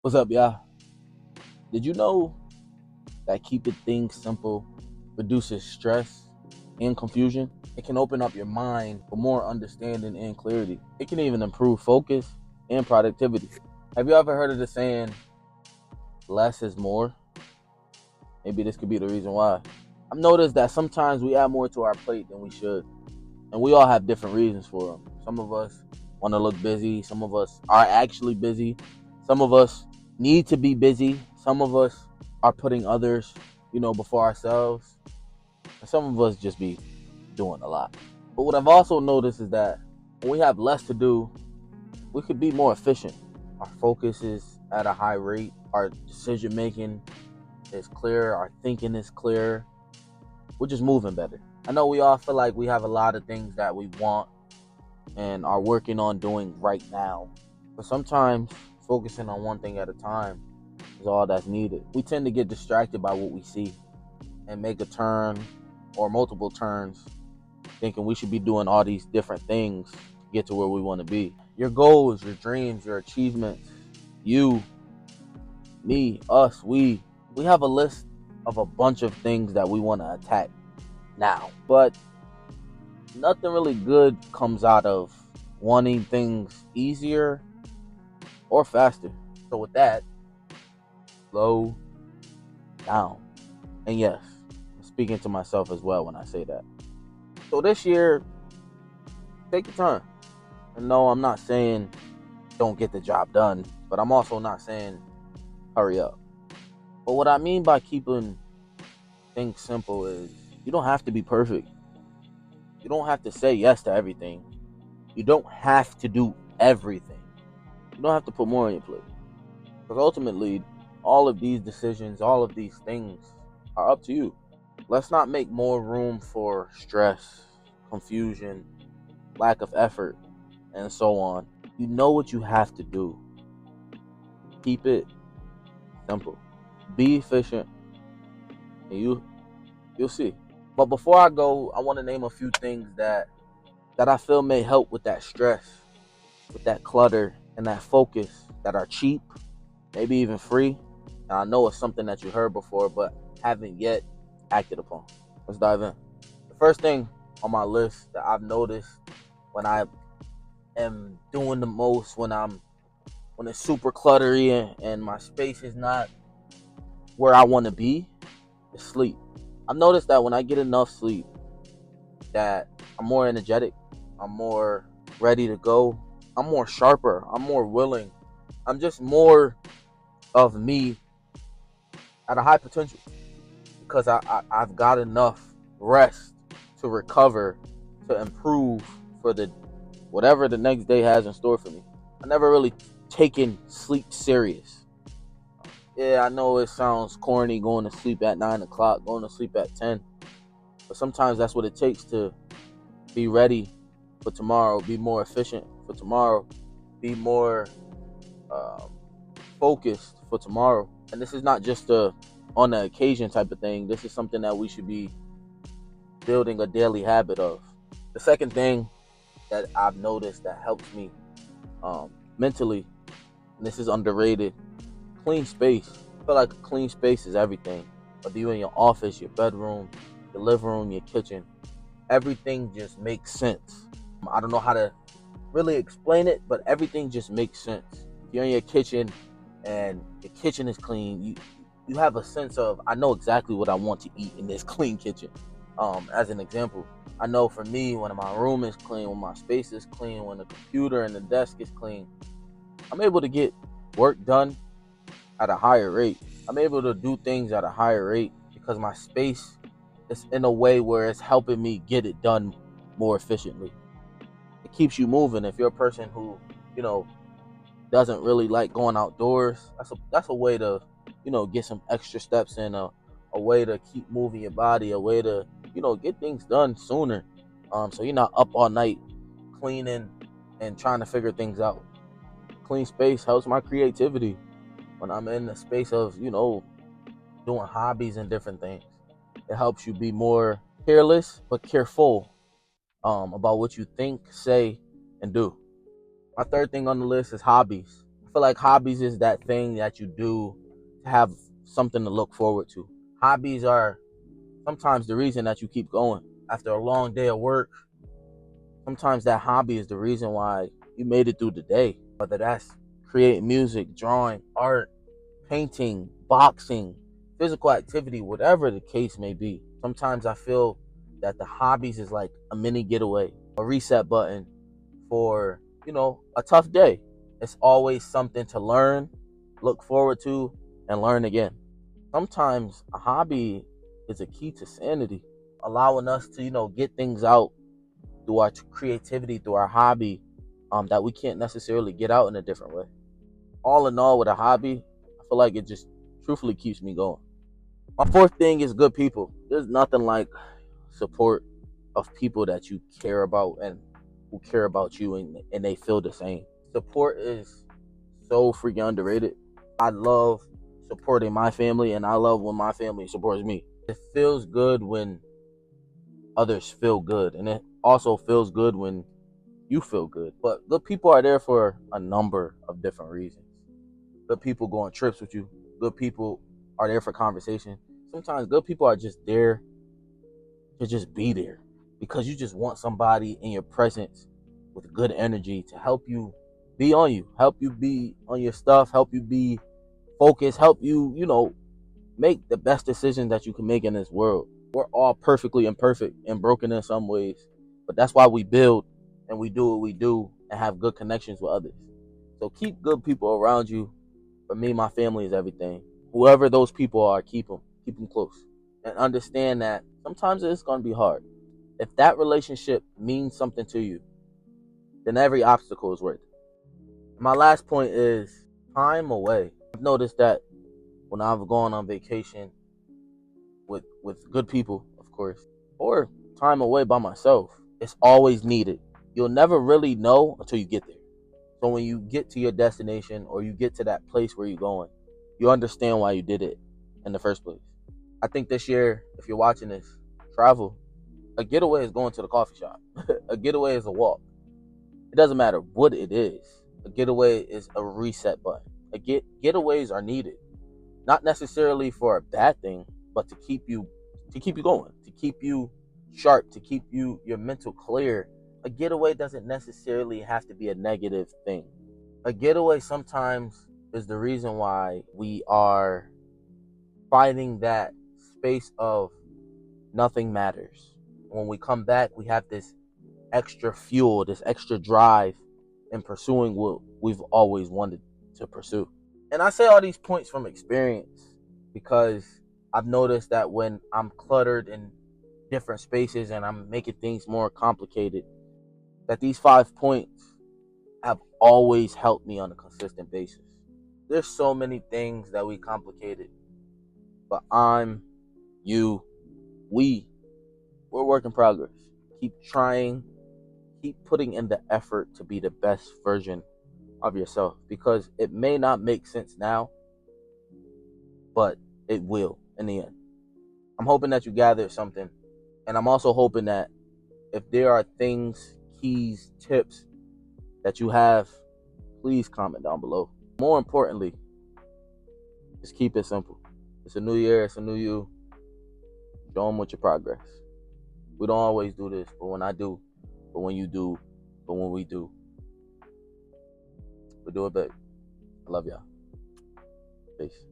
What's up, y'all? Did you know that keeping things simple reduces stress and confusion? It can open up your mind for more understanding and clarity. It can even improve focus and productivity. Have you ever heard of the saying, less is more? Maybe this could be the reason why. I've noticed that sometimes we add more to our plate than we should, and we all have different reasons for them. Some of us want to look busy, some of us are actually busy, some of us need to be busy, some of us are putting others, before ourselves, and some of us just be doing a lot. But what I've also noticed is that when we have less to do, we could be more efficient. Our focus is at a high rate, our decision making is clear, our thinking is clear, we're just moving better. I know we all feel like we have a lot of things that we want and are working on doing right now. But sometimes focusing on one thing at a time is all that's needed. We tend to get distracted by what we see and make a turn or multiple turns thinking we should be doing all these different things to get to where we want to be. Your goals, your dreams, your achievements, you, me, us, we have a list of a bunch of things that we want to attack now. But nothing really good comes out of wanting things easier or faster. So with that, slow down. And yes, I'm speaking to myself as well when I say that. So this year, take your time. And no, I'm not saying don't get the job done, but I'm also not saying hurry up. But what I mean by keeping things simple is you don't have to be perfect. You don't have to say yes to everything. You don't have to do everything. You don't have to put more on your plate. Because ultimately, all of these decisions, all of these things are up to you. Let's not make more room for stress, confusion, lack of effort, and so on. You know what you have to do. Keep it simple. Be efficient, and you'll see. But before I go, I want to name a few things that I feel may help with that stress, with that clutter, and that focus that are cheap, maybe even free. And I know it's something that you heard before, but haven't yet acted upon. Let's dive in. The first thing on my list that I've noticed when I am doing the most, when it's super cluttery and my space is not where I want to be, is sleep. I've noticed that when I get enough sleep, that I'm more energetic, I'm more ready to go, I'm more sharper, I'm more willing, I'm just more of me at a high potential because I've got enough rest to recover, to improve for the whatever the next day has in store for me. I never really taken sleep serious. Yeah, I know it sounds corny going to sleep at 9 o'clock, going to sleep at 10, but sometimes that's what it takes to be ready for tomorrow, be more efficient for tomorrow, be more um, focused for tomorrow. And this is not just a on the occasion type of thing. This is something that we should be building a daily habit of. The second thing that I've noticed that helps me mentally, and this is underrated, clean space. I feel like a clean space is everything. Whether you're in your office, your bedroom, your living room, your kitchen, everything just makes sense. I don't know how to really explain it, but everything just makes sense. If you're in your kitchen and your kitchen is clean, you have a sense of I know exactly what I want to eat in this clean kitchen. As an example, I know for me when my room is clean, when my space is clean, when the computer and the desk is clean, I'm able to get work done at a higher rate. I'm able to do things at a higher rate because my space is in a way where it's helping me get it done more efficiently. It keeps you moving. If you're a person who, you know, doesn't really like going outdoors, that's a way to, get some extra steps in, a way to keep moving your body, a way to, get things done sooner. So you're not up all night cleaning and trying to figure things out. Clean space helps my creativity when I'm in the space of, doing hobbies and different things. It helps you be more careless but careful about what you think, say, and do. My third thing on the list is hobbies. I I feel like hobbies is that thing that you do to have something to look forward to. Hobbies are sometimes the reason that you keep going after a long day of work. Sometimes that hobby is the reason why you made it through the day, whether that's creating music, drawing, art, painting, boxing, physical activity, whatever the case may be. Sometimes I feel that the hobbies is like a mini getaway, a reset button for, a tough day. It's always something to learn, look forward to, and learn again. Sometimes a hobby is a key to sanity, allowing us to, get things out through our creativity, through our hobby, that we can't necessarily get out in a different way. All in all, with a hobby, I feel like it just truthfully keeps me going. My fourth thing is good people. There's nothing like support of people that you care about and who care about you, and they feel the same. Support is so freaking underrated. I love supporting my family, and I love when my family supports me. It feels good when others feel good, and it also feels good when you feel good. But good people are there for a number of different reasons. Good people go on trips with you. Good people are there for conversation. Sometimes good people are just there to just be there because you just want somebody in your presence with good energy to help you be on you, help you be on your stuff, help you be focused, help you, make the best decision that you can make in this world. We're all perfectly imperfect and broken in some ways, but that's why we build and we do what we do and have good connections with others. So keep good people around you. For me, my family is everything. Whoever those people are, keep them close, and understand that sometimes it's gonna be hard. If that relationship means something to you, then every obstacle is worth it. My last point is time away. I've noticed that when I've gone on vacation with good people, of course, or time away by myself, it's always needed. You'll never really know until you get there. So when you get to your destination or you get to that place where you're going, you understand why you did it in the first place. I think this year, if you're watching this, travel. A getaway is going to the coffee shop. A getaway is a walk. It doesn't matter what it is. A getaway is a reset button. Getaways are needed, not necessarily for a bad thing, but to keep you going, to keep you sharp, to keep your mental clear. A getaway doesn't necessarily have to be a negative thing. A getaway sometimes is the reason why we are finding that space of nothing matters. When we come back, we have this extra fuel, this extra drive in pursuing what we've always wanted to pursue. And I say all these points from experience because I've noticed that when I'm cluttered in different spaces and I'm making things more complicated, that these 5 points have always helped me on a consistent basis. There's so many things that we complicated, but we're work in progress. Keep trying, keep putting in the effort to be the best version of yourself because it may not make sense now, but it will in the end. I'm hoping that you gathered something, and I'm also hoping that if there are things, keys, tips that you have, please comment down below. More importantly, just keep it simple. It's a new year, it's a new you. Show them what your progress. We don't always do this, but when I do, but when you do, but when we do it big. I love y'all. Peace.